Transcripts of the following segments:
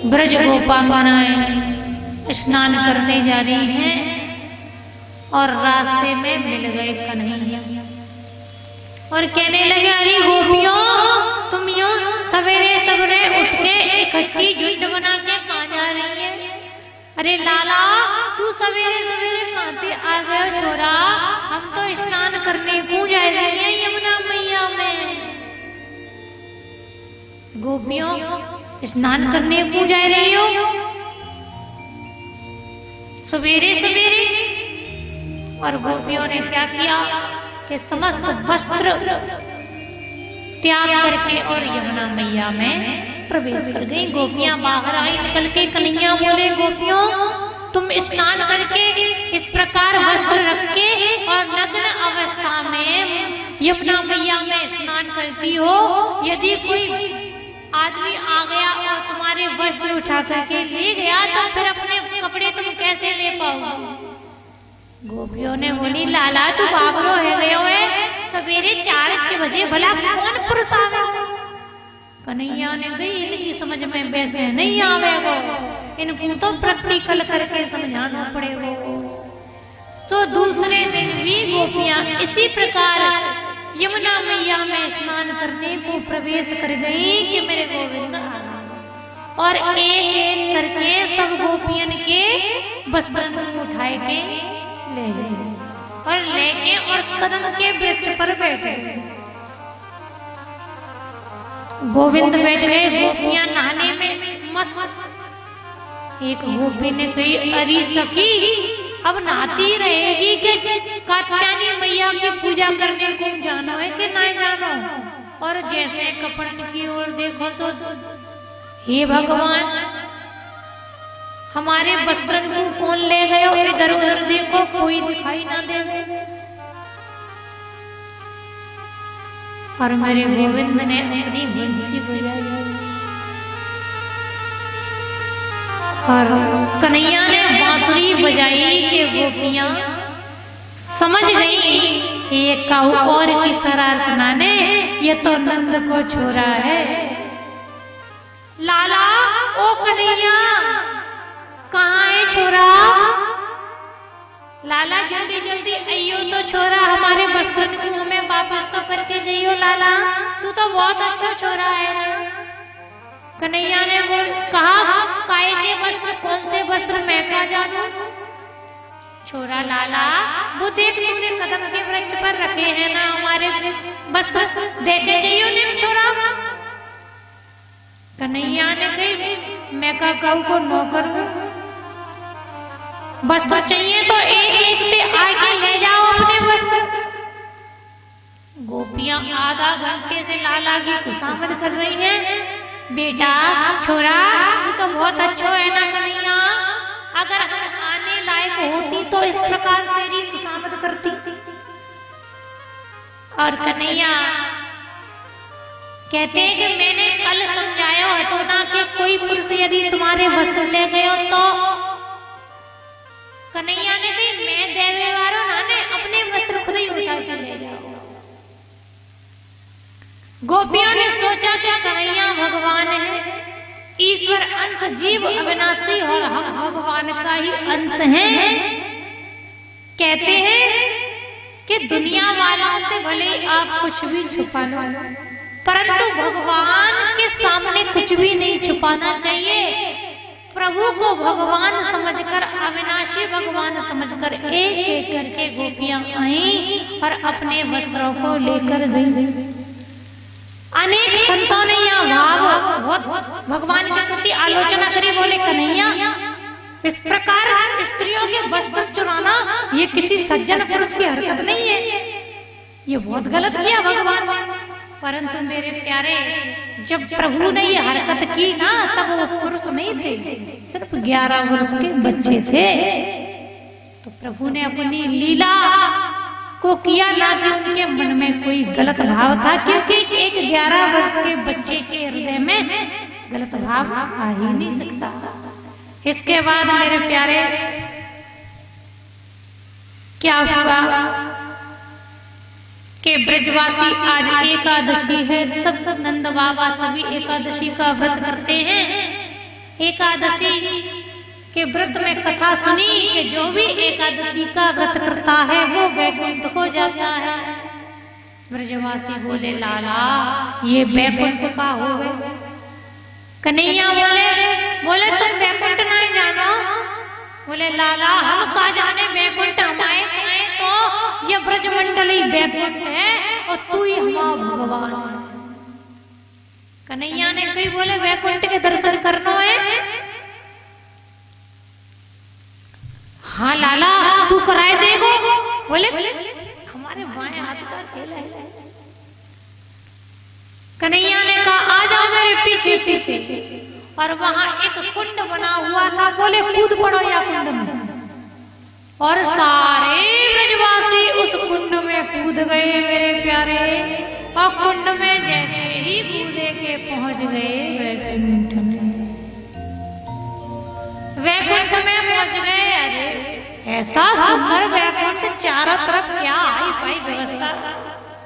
ब्रज गोपांगनाएं स्नान करने जा रही हैं और रास्ते में मिल गए कन्हैया और कहने लगे, अरे गोपियों, तुम यूं सवेरे सवेरे उठ के इकट्ठी झुंड बना के कहाँ जा रही है? अरे लाला, तू सवेरे सवेरे कहाँ आ गए छोरा? हम तो स्नान करने को जा रही है यमुना मैया में। गोपियों, स्नान करने को जा रही हो सवेरे सवेरे? और गोपियों ने क्या किया कि समस्त वस्त्र त्याग करके और यमुना मैया में प्रवेश कर गई। गोपियां बाहर आई निकल के। कन्हैया बोले, गोपियों, तुम स्नान करके इस प्रकार वस्त्र रख के और नग्न अवस्था में यमुना मैया में स्नान करती हो, यदि कोई आदमी आ गया और तुम्हारे वस्त्र उठा करके ले गया तो फिर अपने कपड़े तुम कैसे ले पाओगे? गोपियों ने बोली, लाला तू बाबरो है गयो है, सवेरे 4 बजे भला कौन पुरुष आवे? कन्हैया ने गई, इनकी समझ में वैसे नहीं आवेगो, इनको तो प्रैक्टिकल करके समझाना पड़ेगा। तो दूसरे दिन भी गोपियां इसी प्रकार यमुना मैया में स्नान करने को प्रवेश कर गई कि मेरे गोविंद, और एक एक करके सब गोपियन के वस्त्र उठाए के ले गए और लेके और कदम के वृक्ष पर बैठे। गोविंद बैठ गए, गोपियां नहाने में मस्त। एक गोपी ने कही, अरे सखी, अब नहाती रहेगी कि कात्यायनी मैया की पूजा करने को जाना है कि नहीं जाना? और जैसे कपट की ओर देखो तो हे भगवान, हमारे वस्त्र को कौन ले गए? इधर उधर देखो, कोई दिखाई ना दे। और मेरे गोविंद ने अपनी बंसी बजाई और कन्हैया ने बांसुरी बजाई कि गोपियां समझ गई ये काऊ और की शरारत नाने, ये तो नंद को छोरा है। लाला, ओ कन्हैया, कहाँ है छोरा? लाला जल्दी जल्दी आइयो तो छोरा, हमारे वस्त्र को हमें वापस तो करके जाइयो। लाला, तू तो बहुत अच्छा छोरा है। कन्हैया ने कहा, काहे के वस्त्र? कौन से वस्त्र? मैं क्या जानू? छोरा लाला, वो देख तूने कदम के वृक्ष पर रखे हैं ना हमारे वस्त्र, देखे जाइयो देख छोरा। कन्हैया ने कही, मैं का गऊ को नौकर हूं, वस्त्र चाहिए तो एक एक से आके ले जाओ अपने वस्त्र। गोपियां आधा घंटे से लाला की खुशामद कर रही हैं। बेटा, छोरा, तू तो बहुत अच्छा है ना कन्हैया, अगर हम आने लायक होती तो इस प्रकार तेरी खुशामद करती। और कन्हैया कहते हैं कि मैंने कल समझाया है तो ना कि कोई पुरुष यदि तुम्हारे वस्त्र ले गए हो तो। कन्हैया ने कही, मैं देवे वारो नाने, अपने वस्त्र खुद ही उठा कर ले जाओ। गोपियों ने सोचा कि कन्हैया भगवान है, ईश्वर अंश, जीव अविनाशी और हम भगवान का ही अंश हैं। कहते हैं कि दुनिया वालों से भले आप कुछ भी छुपा लो, परंतु भगवान के सामने कुछ भी नहीं छुपाना चाहिए। प्रभु को भगवान समझकर, अविनाशी भगवान समझकर एक एक करके गोपियां आई और अपने वस्त्रों को लेकर गई। अनेक संतों ने यह भाव बहुत भगवान के प्रति आलोचना करी। बोले, कन्हैया, इस प्रकार स्त्रियों के वस्त्र चुराना ये किसी सज्जन पुरुष की हरकत नहीं है, ये बहुत गलत किया भगवान ने। परंतु मेरे प्यारे, जब प्रभु ने ये हरकत की ना, तब वो पुरुष नहीं थे, सिर्फ 11 वर्ष के बच्चे थे। तो प्रभु ने अपनी लीला को किया, ना कि उनके मन में कोई गलत भाव था, क्योंकि एक 11 वर्ष के बच्चे के हृदय में गलत भाव आ ही नहीं सकता। इसके बाद मेरे प्यारे क्या हुआ कि ब्रजवासी आज एकादशी है, सब नंद बाबा सभी एकादशी का व्रत करते हैं। एकादशी के व्रत में कथा सुनी कि जो भी एकादशी का व्रत करता है वो वैकुंठ को जाता है। ब्रजवासी बोले लाला ये वैकुंठ का हो गए। कन्हैया बोले तुम वैकुंठ नहीं जानो। बोले लाला हम का जाने वैकुंठ हमारे तो ये ब्रजमंडली वैकुंठ है और तू ही हमारा भगवान। कन्हैया ने कही बोले वैकुंठ के दर्शन करना है। हाँ लाला तू कराए देगो। बोले हमारे बाएं हाथ का खेल है। कन्हैया ने कहा आ जाओ मेरे पीछे पीछे। और वहां एक कुंड बना हुआ था। बोले कूद पड़ो या कुंड में। और सारे ब्रजवासी उस कुंड में कूद गए मेरे प्यारे। और कुंड में जैसे ही कूदे के पहुंच गए वैकुंठ में। वैकुंठ में पहुंच गए। अरे ऐसा सुंदर वैकुंठ चारों तरफ क्या हाई फाई व्यवस्था।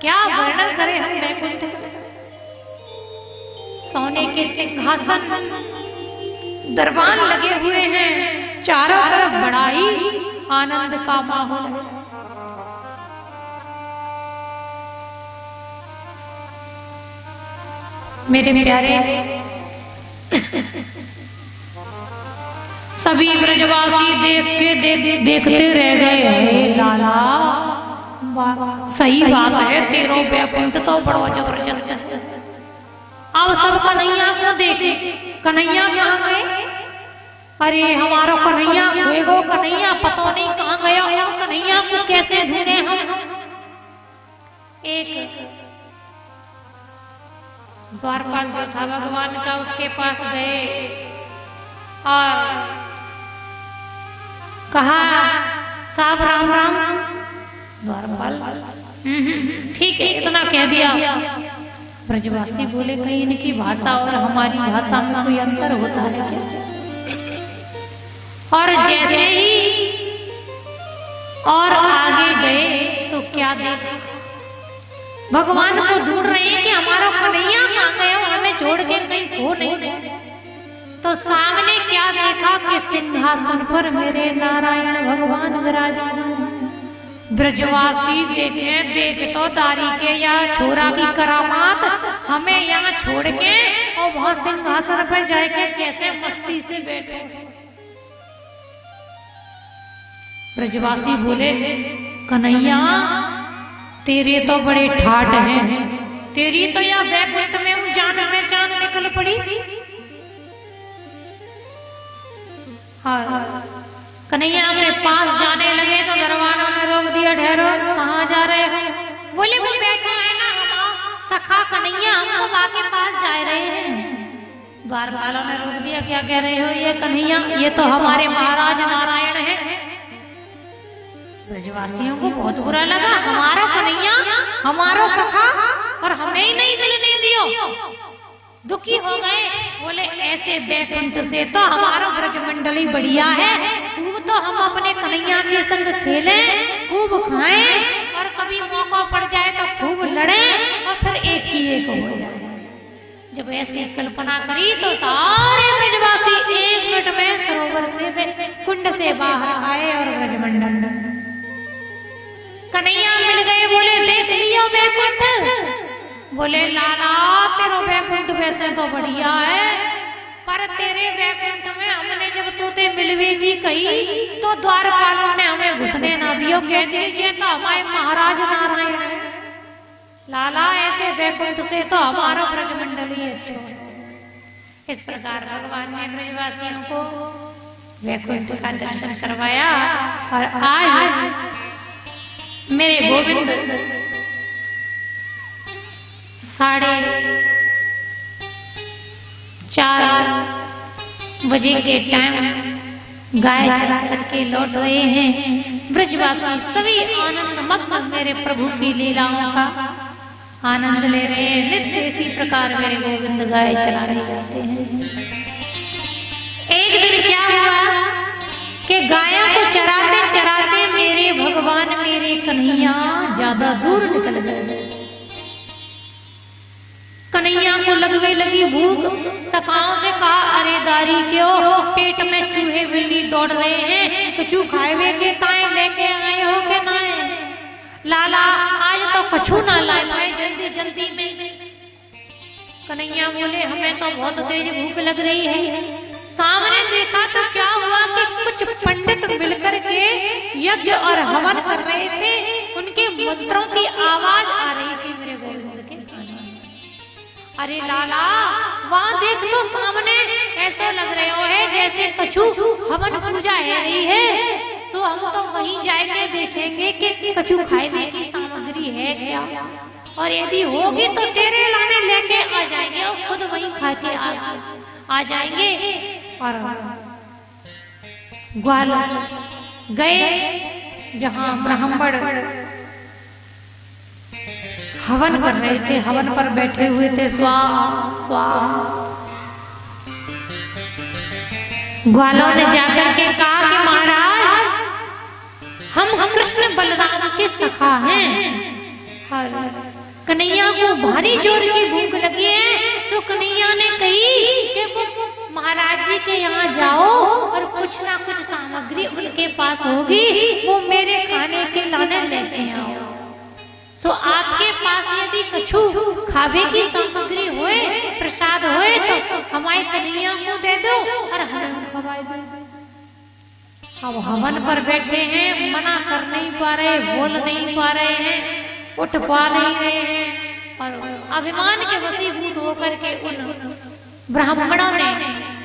क्या वर्णन करें हम वैकुंठ। सोने के सिंहासन दरबार लगे हुए हैं। चारों तरफ बड़ा ही आनंद का माहौल है। मेरे प्यारे सभी ब्रजवासी देखते रह गए। लाला सही बात है तेरो वैकुंठ तो बड़ा जबरदस्त है। अब सब कन्हैया को देखे। कन्हैया कहाँ गए। अरे हमारा कन्हैया खोएगो। कन्हैया पता नहीं कहाँ गया। कन्हैया को कैसे ढूंढे हम। एक द्वारपाल जो था भगवान का उसके पास गए और कहा साहब राम राम। द्वारपाल ठीक है इतना कह दिया। ब्रजवासी बोले कहीं इनकी भाषा और हमारी भाषा में कोई अंतर होता है क्या। और जैसे ही और आगे गए तो क्या देखा। भगवान को ढूंढ रहे हैं कि हमारा कन्हैया कहाँ गया। हमें छोड़ के कहीं हो नहीं गए। तो सामने क्या देखा कि सिंहासन पर मेरे नारायण भगवान विराजमान। ब्रजवासी देख तो तारी के या छोरा की करामात हमें यहाँ छोड़ के और वहां सिंहासन पर जाके कैसे मस्ती से बैठे। ब्रजवासी बोले कन्हैया तेरे तो बड़े ठाट हैं। तेरी तो या वैकुंठ में जान में जान निकल पड़ी। हाँ कन्हैया के पास जाने लगे तो दरबारों ने रोक दिया। ठहरो कहाँ जा रहे हो। बोले वो बैठा है ना हमारा सखा कन्हैया हम तो बा के पास जा रहे हैं। द्वारपालों ने रोक दिया। क्या कह रहे हो ये कन्हैया ये तो हमारे महाराज नारायण है। ब्रजवासियों को बहुत बुरा लगा। हमारा कन्हैया हमारा सखा और हमें ही नहीं मिलने दियो। दुखी हो गए। बोले ऐसे वैकुंठ से तो हमारा ब्रजमंडली बढ़िया है। खूब तो हम अपने कन्हैया के संग खेलें खूब खाएं और कभी मौका पड़ जाए तो खूब लड़ें और फिर एक ही एक हो जाए। जब ऐसी कल्पना करी तो सारे ब्रजवासी 1 मिनट में सरोवर से कुंड से बाहर आए और ब्रजमंडल कन्हैया मिल गए। बोले देख लियो वैकुंठ। बोले लाला तेरा वैकुंठ वैसे तो बढ़िया है पर तेरे वैकुंठ में हमने जब तूते मिलवेगी कही तो द्वारपालों ने हमें घुसने ना दियो। कह दिए तो हमारे महाराज नारायण है। लाला ऐसे वैकुंठ से तो हमारा ब्रजमंडली अच्छा। इस प्रकार भगवान ने ब्रजवासियों को वैकुंठ का दर्शन करवाया। और आज मेरे गोविंद 4:30 बजे के टाइम गाय चरा करके लौट रहे हैं। ब्रजवासी सभी आनंद मग्न मेरे प्रभु की लीलाओं का आनंद ले रहे हैं। नित्य इसी प्रकार मेरे गोविंद गाय चराने जाते हैं। एक दिन क्या हुआ कि गायों को चराते चराते मेरे भगवान मेरे कन्हैया ज्यादा दूर निकल गए। कन्हैया को लगवे लगी भूख। सखाओं से कहा, अरे दारी क्यों, पेट में चूहे बिल्ली दौड़ रहे हैं, कछु खाए के ताए लेके आए हो के नाए? लाला आज तो कछु ना लाए, जल्दी जल्दी में। कन्हैया बोले, हमें तो बहुत तेज भूख लग रही है। सामने देखा तो क्या हुआ कि कुछ पंडित मिलकर के यज्ञ और हवन कर रहे थे, उनके मंत्रों की आवाज आ रही थी मेरे गोविंद के कानों में। अरे लाला वहां देख तो सामने ऐसा लग रहा है जैसे कछु हवन पूजा है रही है, सो हम तो वहीं जाके देखेंगे कि कछु खाने की सामग्री है क्या, और यदि होगी तो तेरे लाने लेके आ जाएंगे और खुद वहीं खा के आ जाएंगे। और ग्वाल गए जहां ब्राह्मण हवन कर रहे थे, हवन पर बैठे हुए थे। स्वाहा स्वाहा। ग्वालों ने जाकर के कहा कि महाराज हम कृष्ण बलराम के सखा हैं, कन्हैया को भारी जोर की भूख लगी है, तो कन्हैया ने कही कि महाराज जी के यहाँ जाओ और कुछ ना कुछ सामग्री उनके पास होगी, वो मेरे खाने के लाने लेके आओ। सो आपके पास यदि कछु खावे की सामग्री होए, प्रसाद होए, तो हमारे कन्हैया को दे दो और हम खवाए दो। अब हवन पर बैठे हैं, मना कर नहीं पा रहे, बोल नहीं पा रहे हैं, उठ पा नहीं रहे हैं, और अभिमान के वशीभूत होकर के उन ब्राह्मणों ने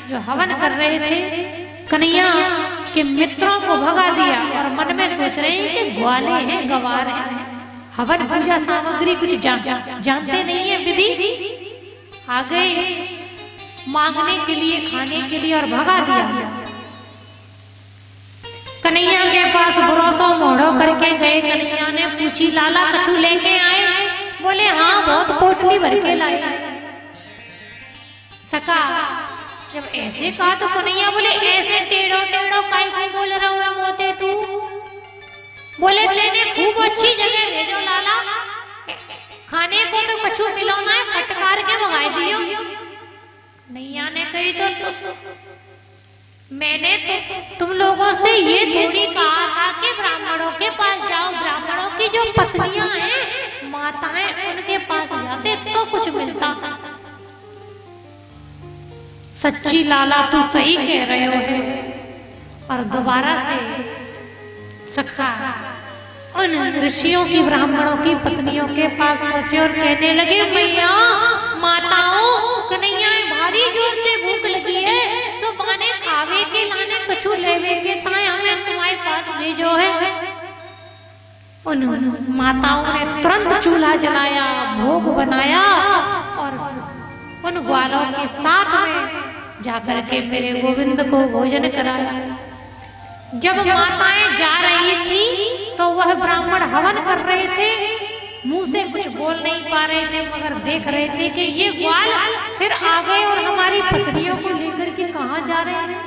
जो हवन कर रहे थे कन्हैया के मित्रों को भगा दिया, और मन में सोच रहे हैं कि ग्वाले हैं, गवार हैं, हवन पूजा सामग्री कुछ जानते नहीं है विधि, आ गए मांगने के लिए, खाने के लिए, और भगा दिया। कन्हैया के पास भरोसा मोड़ो करके गए। कन्हैया ने पूछी, लाला कछु लेके आए? बोले हाँ, बहुत पोटली भर के लाए। सका जब ऐसे कहा तो कन्हैया बोले, ऐसे टेढ़ो टेढ़ो काय को बोल रहा हुआ मोते तू? बोले तेने खूब अच्छी जगह भेजो लाला, खाने को तो कछु मिलाना है, फटकार के भगाए दियो। कन्हैया ने कही तो मैंने तो तुम लोगों से ये थोड़ी कहा था कि ब्राह्मणों के पास जाओ, ब्राह्मणों की जो पत्नियां हैं, माताएं, उनके पास जाते तो कुछ मिलता। सच्ची लाला तू सही कह रहे हो। और दोबारा से सखा उन ऋषियों की, ब्राह्मणों की पत्नियों के पास पहुंचे और कहने लगे, मैया माताओं, कन्हैया भारी जोर से भूख लगी है, सो बाने खावे के लाने कछु लेवे के ताए हमें तुम्हारे पास भेजो है। उन माताओं ने तुरंत चूल्हा जलाया, भोग बनाया, और उन ग्वालों के साथ में जाकर के मेरे गोविंद को भोजन कराया। जब माताएं जा रही थी तो वह ब्राह्मण हवन कर रहे थे, मुंह से कुछ बोल नहीं पा रहे थे, मगर देख रहे थे कि ये ग्वाल फिर आ गए और हमारी पत्नियों को लेकर के कहां जा रहे हैं।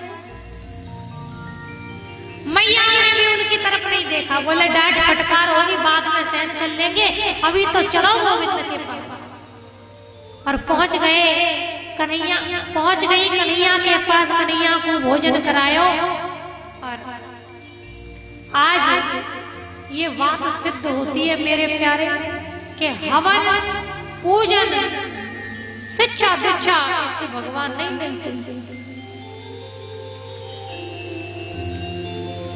मैया ने भी उनकी तरफ नहीं देखा, बोले डांट फटकार होगी, बाद में सहन कर लेंगे, अभी तो चलो गोविंद के पास। और पहुंच गए कन्हैया, पहुंच गई कन्हैया के पास, कन्हैया को भोजन करायो। और आज ये बात सिद्ध होती है मेरे प्यारे कि हवन पूजन शिक्षा दीक्षा इससे भगवान नहीं मिलते।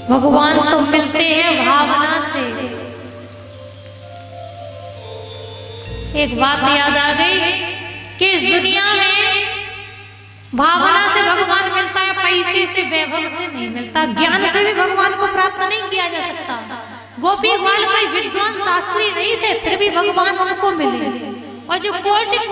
भगवान तो मिलते हैं भावना से। एक बात याद आ गई कि इस दुनिया में भावना से भगवान मिलता है, पैसे से, वैभव से नहीं मिलता। ज्ञान से भी भगवान को प्राप्त नहीं किया जा सकता। गोपी ग्वाल कोई विद्वान शास्त्री नहीं थे, फिर भी भगवान उनको मिले। और जो कोटि